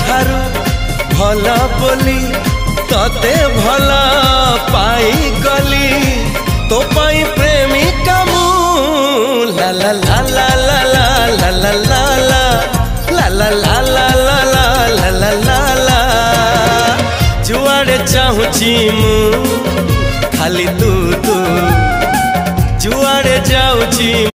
ठारू भला बोली तते भला पाई गली तो पाई प्रेमिका मु ला ला ला ला ला ला ला ला ला ला ला ला ला ला ला ला ला जुआड़े चाहूची मु खाली तू तू जुआड़े जाऊची।